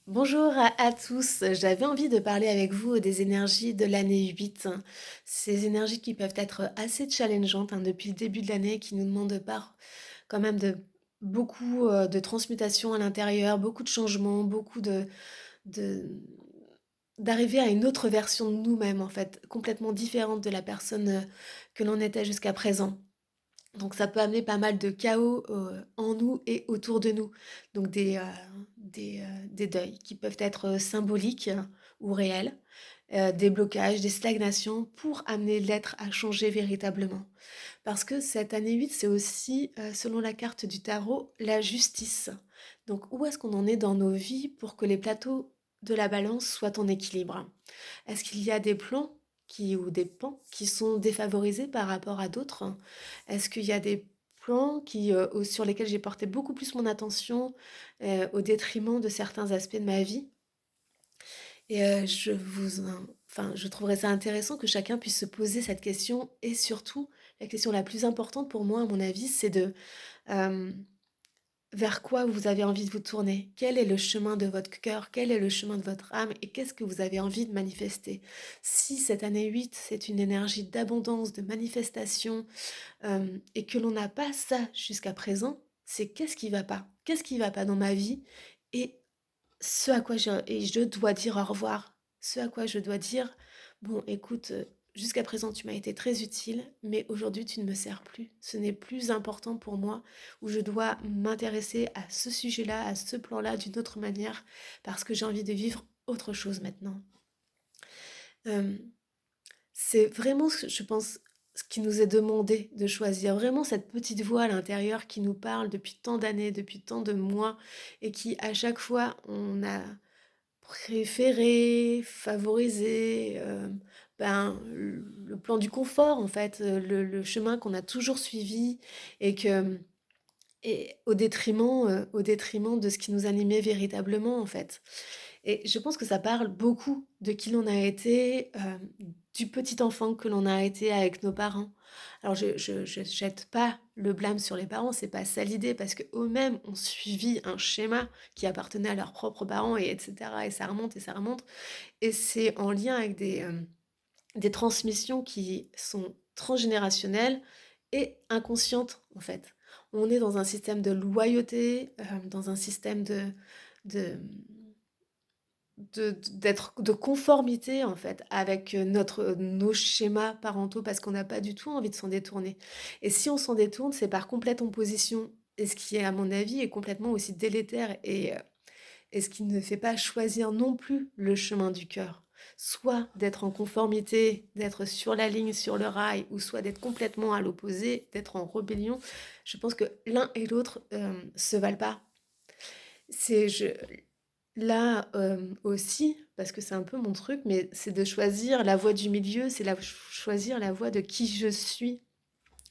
Bonjour à tous, j'avais envie de parler avec vous des énergies de l'année 8. Ces énergies qui peuvent être assez challengeantes depuis le début de l'année, qui nous demandent part quand même de beaucoup de transmutation à l'intérieur, beaucoup de changements, beaucoup de d'arriver à une autre version de nous-mêmes en fait, complètement différente de la personne que l'on était jusqu'à présent. Donc ça peut amener pas mal de chaos, en nous et autour de nous. Donc des deuils qui peuvent être, symboliques ou réels, des blocages, des stagnations pour amener l'être à changer véritablement. Parce que cette année 8, c'est aussi, selon la carte du tarot, la justice. Donc où est-ce qu'on en est dans nos vies pour que les plateaux de la balance soient en équilibre? Est-ce qu'il y a des plans ou des pans qui sont défavorisés par rapport à d'autres? Est-ce qu'il y a des plans sur lesquels j'ai porté beaucoup plus mon attention au détriment de certains aspects de ma vie? Et je trouverais ça intéressant que chacun puisse se poser cette question et surtout, la question la plus importante pour moi, à mon avis, c'est euh, vers quoi vous avez envie de vous tourner? Quel est le chemin de votre cœur? Quel est le chemin de votre âme? Et qu'est-ce que vous avez envie de manifester? Si cette année 8, c'est une énergie d'abondance, de manifestation, et que l'on n'a pas ça jusqu'à présent, c'est qu'est-ce qui va pas? Qu'est-ce qui va pas dans ma vie? Et je dois dire au revoir. Ce à quoi je dois dire: «Bon écoute, jusqu'à présent tu m'as été très utile, mais aujourd'hui tu ne me sers plus. Ce n'est plus important pour moi, où je dois m'intéresser à ce sujet-là, à ce plan-là d'une autre manière, parce que j'ai envie de vivre autre chose maintenant». Hem, c'est vraiment je pense, ce qui nous est demandé de choisir. Vraiment cette petite voix à l'intérieur qui nous parle depuis tant d'années, depuis tant de mois et qui à chaque fois on a préférer, favoriser, le plan du confort en fait, le chemin qu'on a toujours suivi et que et au détriment de ce qui nous animait véritablement en fait. Et je pense que ça parle beaucoup de qui l'on a été, du petit enfant que l'on a été avec nos parents. Alors je jette pas le blâme sur les parents, c'est pas ça l'idée, parce qu'eux-mêmes ont suivi un schéma qui appartenait à leurs propres parents et et ça remonte et ça remonte. Et c'est en lien avec des transmissions qui sont transgénérationnelles et inconscientes, en fait. On est dans un système de loyauté, dans un système de de conformité en fait avec nos schémas parentaux parce qu'on n'a pas du tout envie de s'en détourner. Et si on s'en détourne, c'est par complète opposition. Et ce qui est, à mon avis, est complètement aussi délétère et ce qui ne fait pas choisir non plus le chemin du cœur. Soit d'être en conformité, d'être sur la ligne, sur le rail, ou soit d'être complètement à l'opposé, d'être en rébellion. Je pense que l'un et l'autre se valent pas. C'est je Là, aussi, parce que c'est un peu mon truc, mais c'est de choisir la voie du milieu, c'est choisir la voie de qui je suis.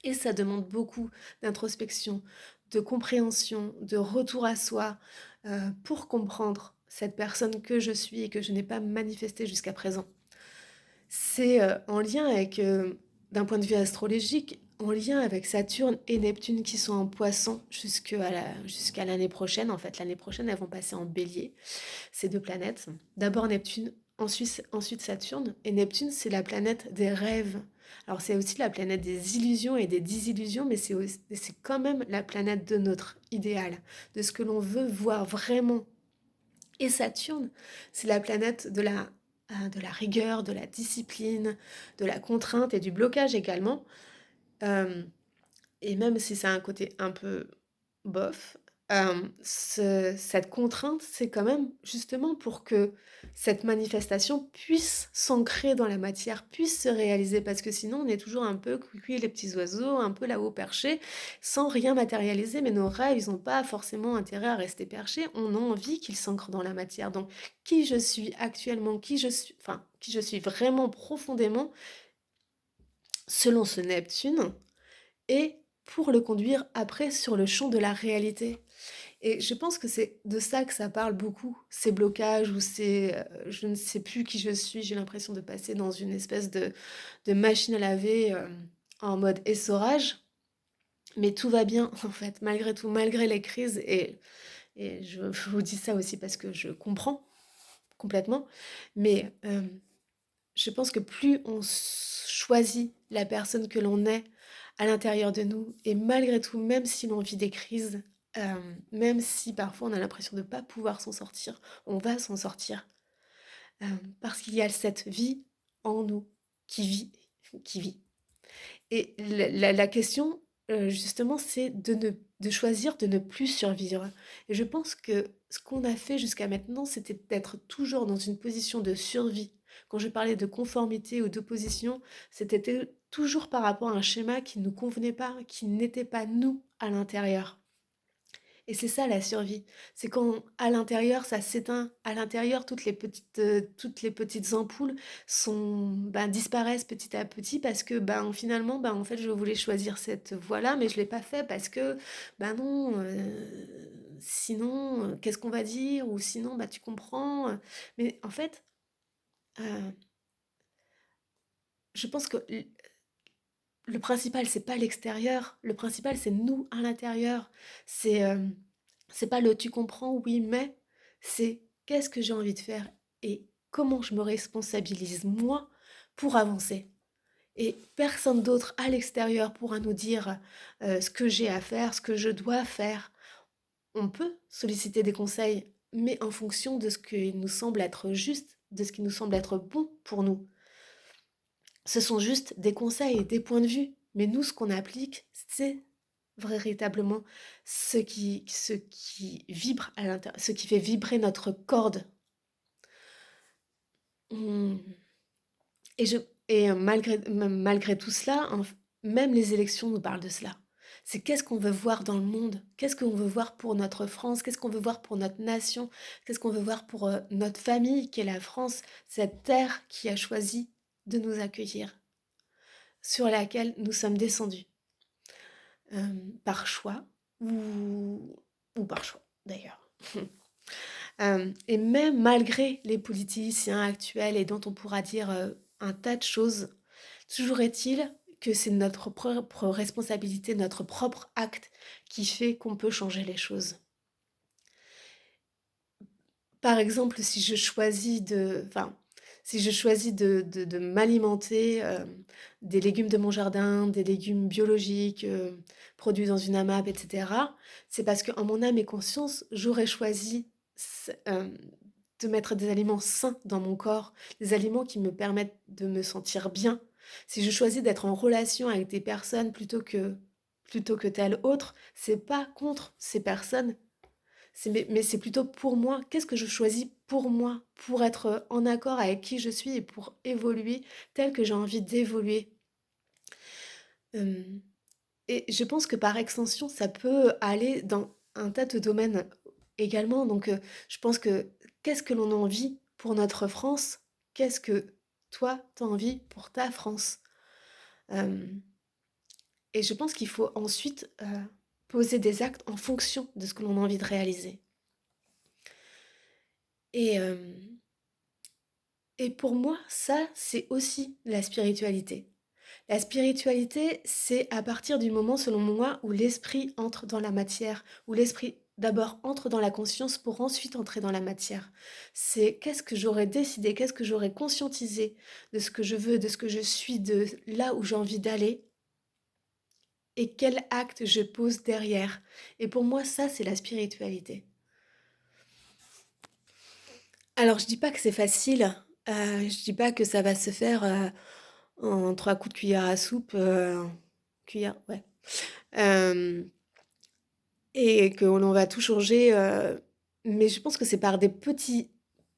Et ça demande beaucoup d'introspection, de compréhension, de retour à soi, pour comprendre cette personne que je suis et que je n'ai pas manifestée jusqu'à présent. C'est, en lien avec, d'un point de vue astrologique, en lien avec Saturne et Neptune qui sont en Poisson jusqu'à l'année prochaine. En fait, l'année prochaine, elles vont passer en Bélier, ces 2 planètes. D'abord Neptune, ensuite Saturne. Et Neptune, c'est la planète des rêves. Alors, c'est aussi la planète des illusions et des désillusions, mais c'est quand même la planète de notre idéal, de ce que l'on veut voir vraiment. Et Saturne, c'est la planète de la rigueur, de la discipline, de la contrainte et du blocage également. Euh, et même si ça a un côté un peu bof, cette contrainte, c'est quand même justement pour que cette manifestation puisse s'ancrer dans la matière, puisse se réaliser, parce que sinon on est toujours un peu cuit les petits oiseaux, un peu là-haut perché, sans rien matérialiser, mais nos rêves, ils n'ont pas forcément intérêt à rester perchés, on a envie qu'ils s'ancrent dans la matière. Donc qui je suis actuellement, qui je suis vraiment profondément, selon ce Neptune, et pour le conduire après sur le champ de la réalité. Et je pense que c'est de ça que ça parle beaucoup, ces blocages ou je ne sais plus qui je suis, j'ai l'impression de passer dans une espèce de machine à laver en mode essorage, mais tout va bien en fait, malgré tout, malgré les crises. Et et je vous dis ça aussi parce que je comprends complètement, mais je pense que plus on choisit la personne que l'on est à l'intérieur de nous et malgré tout, même si l'on vit des crises, même si parfois on a l'impression de ne pas pouvoir s'en sortir, on va s'en sortir, parce qu'il y a cette vie en nous qui vit qui vit. Et la question, justement, c'est de choisir de ne plus survivre. Et je pense que ce qu'on a fait jusqu'à maintenant, c'était d'être toujours dans une position de survie. Quand je parlais de conformité ou d'opposition, c'était toujours par rapport à un schéma qui ne nous convenait pas, qui n'était pas nous à l'intérieur. Et c'est ça la survie. C'est quand à l'intérieur ça s'éteint, à l'intérieur toutes les petites ampoules disparaissent petit à petit parce que finalement en fait je voulais choisir cette voie-là mais je l'ai pas fait parce que non sinon qu'est-ce qu'on va dire ou sinon tu comprends mais en fait euh, je pense que le principal, c'est pas l'extérieur. Le principal, c'est nous à l'intérieur. C'est c'est pas le tu comprends, oui, mais c'est qu'est-ce que j'ai envie de faire et comment je me responsabilise moi pour avancer. Et personne d'autre à l'extérieur pourra nous dire ce que j'ai à faire, ce que je dois faire. On peut solliciter des conseils, mais en fonction de ce qui nous semble être juste, de ce qui nous semble être bon pour nous. Ce sont juste des conseils et des points de vue. Mais nous, ce qu'on applique, c'est véritablement ce qui vibre à l'intérieur, ce qui fait vibrer notre corde. Mmh. Et, je, malgré tout cela, même les élections nous parlent de cela. C'est qu'est-ce qu'on veut voir dans le monde, qu'est-ce qu'on veut voir pour notre France, qu'est-ce qu'on veut voir pour notre nation, qu'est-ce qu'on veut voir pour notre famille qui est la France, cette terre qui a choisi de nous accueillir, sur laquelle nous sommes descendus. Par choix ou par choix d'ailleurs. Et même malgré les politiciens actuels et dont on pourra dire un tas de choses, toujours est-il que c'est notre propre responsabilité, notre propre acte qui fait qu'on peut changer les choses. Par exemple, si je choisis de m'alimenter des légumes de mon jardin, des légumes biologiques produits dans une AMAP, etc., c'est parce qu'en mon âme et conscience, j'aurais choisi de mettre des aliments sains dans mon corps, des aliments qui me permettent de me sentir bien. Si je choisis d'être en relation avec des personnes plutôt que telle autre, c'est pas contre ces personnes, mais c'est plutôt pour moi. Qu'est-ce que je choisis pour moi, pour être en accord avec qui je suis et pour évoluer tel que j'ai envie d'évoluer. Euh, et je pense que par extension, ça peut aller dans un tas de domaines également. Donc, je pense que qu'est-ce que l'on a envie pour notre France? Qu'est-ce que toi, tu as envie pour ta France? Euh, et je pense qu'il faut ensuite poser des actes en fonction de ce que l'on a envie de réaliser. Et, euh, Et pour moi, ça, c'est aussi la spiritualité. La spiritualité, c'est à partir du moment, selon moi, où l'esprit entre dans la matière, où l'esprit d'abord entre dans la conscience pour ensuite entrer dans la matière. C'est qu'est-ce que j'aurais décidé, qu'est-ce que j'aurais conscientisé de ce que je veux, de ce que je suis, de là où j'ai envie d'aller, et quel acte je pose derrière. Et pour moi, ça, c'est la spiritualité. Alors, je dis pas que c'est facile, je dis pas que ça va se faire en 3 coups de cuillère à soupe, cuillère, ouais. Hem Et que l'on va tout changer, mais je pense que c'est par des petites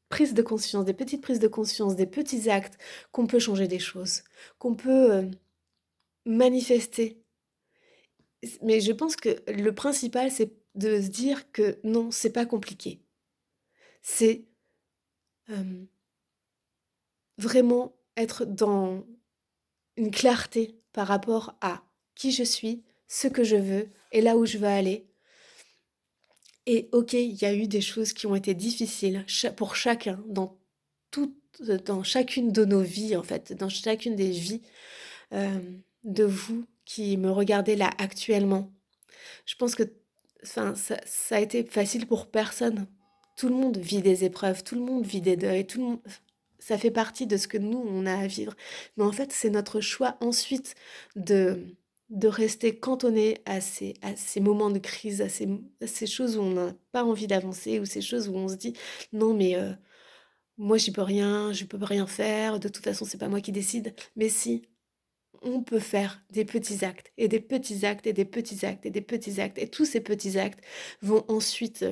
prises de conscience, des petites prises de conscience, des petits actes qu'on peut changer des choses, qu'on peut, manifester. Mais je pense que le principal, c'est de se dire que non, c'est pas compliqué. C'est, hem, vraiment être dans une clarté par rapport à qui je suis, ce que je veux et là où je veux aller. Et OK, il y a eu des choses qui ont été difficiles pour chacun dans chacune de nos vies en fait, dans chacune des vies de vous qui me regardez là actuellement. Je pense que enfin, ça a été facile pour personne. Tout le monde vit des épreuves, tout le monde vit des deuils, tout le monde ça fait partie de ce que nous, on a à vivre. Mais en fait, c'est notre choix ensuite de rester cantonné à ces moments de crise, à ces choses où on n'a pas envie d'avancer, ou ces choses où on se dit: «Non mais moi j'y peux rien, je peux rien faire, de toute façon c'est pas moi qui décide». Mais si, on peut faire des petits actes et des petits actes et des petits actes et des petits actes et tous ces petits actes vont ensuite,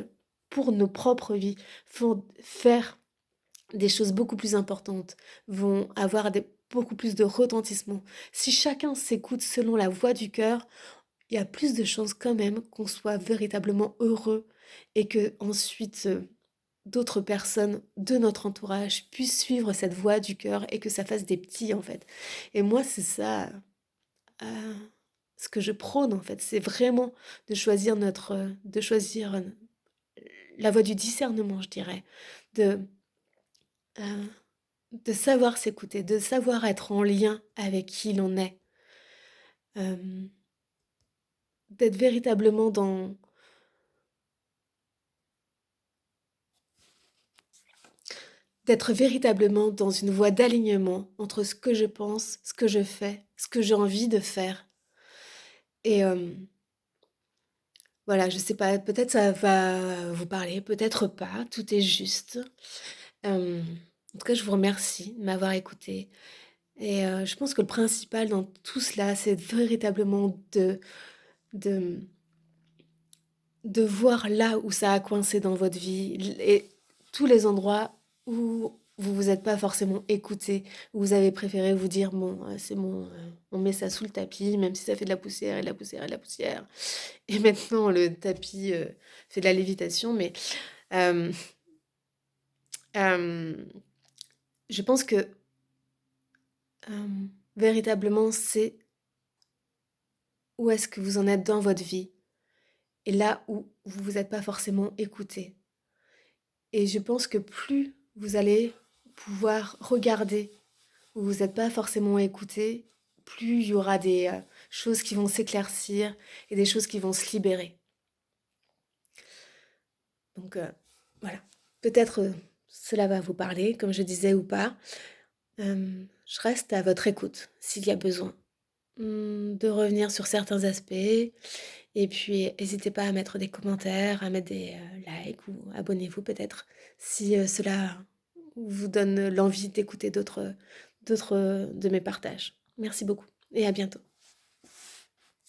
pour nos propres vies, font faire des choses beaucoup plus importantes, vont avoir des beaucoup plus de retentissement. Si chacun s'écoute selon la voix du cœur, il y a plus de chances quand même qu'on soit véritablement heureux et qu'ensuite, d'autres personnes de notre entourage puissent suivre cette voix du cœur et que ça fasse des petits, en fait. Et moi, c'est ça, heu, ce que je prône, en fait, c'est vraiment de choisir, la voie du discernement, je dirais. De, heu, de savoir s'écouter, de savoir être en lien avec qui l'on est. Hem, d'être véritablement dans d'être véritablement dans une voie d'alignement entre ce que je pense, ce que je fais, ce que j'ai envie de faire et voilà, je sais pas, peut-être ça va vous parler, peut-être pas, tout est juste. Hem, En tout cas, je vous remercie de m'avoir écoutée et je pense que le principal dans tout cela, c'est véritablement de de voir là où ça a coincé dans votre vie et tous les endroits où vous vous êtes pas forcément écouté, où vous avez préféré vous dire: «Bon, c'est bon, on met ça sous le tapis, même si ça fait de la poussière et de la poussière et de la poussière» et maintenant le tapis, fait de la lévitation mais hem, hem, je pense que, véritablement, c'est où est-ce que vous en êtes dans votre vie et là où vous vous êtes pas forcément écouté. Et je pense que plus vous allez pouvoir regarder où vous êtes pas forcément écouté, plus il y aura des, choses qui vont s'éclaircir et des choses qui vont se libérer. Donc voilà. Peut-être, cela va vous parler, comme je disais ou pas. Je reste à votre écoute s'il y a besoin, de revenir sur certains aspects et puis hésitez pas à mettre des commentaires, à mettre des, likes ou abonnez-vous peut-être si, cela vous donne l'envie d'écouter d'autres de mes partages. Merci beaucoup et à bientôt.